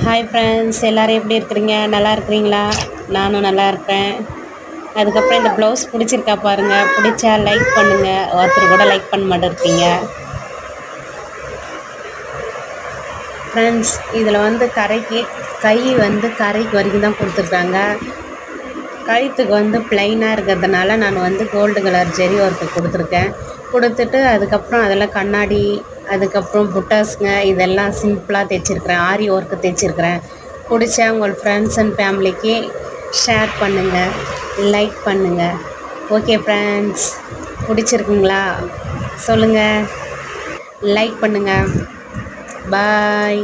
Hi friends, எல்லோரும் எப்படி இருக்கிறீங்க? நல்லா இருக்கிறீங்களா? நானும் நல்லா இருக்கிறேன். அதுக்கப்புறம் இந்த ப்ளவுஸ் பிடிச்சிருக்கா பாருங்கள். பிடிச்சா லைக் பண்ணுங்கள். ஒருத்தர் கூட லைக் பண்ண மாட்டேருக்கீங்க. ஃப்ரெண்ட்ஸ், இதில் வந்து கரைக்கு வரைக்கும் தான் கொடுத்துருக்காங்க. கழுத்துக்கு வந்து ப்ளைனாக இருக்கிறதுனால நான் வந்து கோல்டு கலர் ஜெரி ஒர்க்கு கொடுத்துட்டு அதுக்கப்புறம் அதெல்லாம் கண்ணாடி, அதுக்கப்புறம் புட்டாஸுங்க இதெல்லாம் சிம்பிளாக தைச்சிருக்கிறேன். ஆரி ஒர்க்கு தைச்சிருக்கிறேன். பிடிச்சா உங்கள் ஃப்ரெண்ட்ஸ் அண்ட் ஃபேமிலிக்கு ஷேர் பண்ணுங்கள், லைக் பண்ணுங்கள். ஓகே ஃப்ரெண்ட்ஸ், பிடிச்சிருக்குங்களா சொல்லுங்கள், லைக் பண்ணுங்கள். பாய்.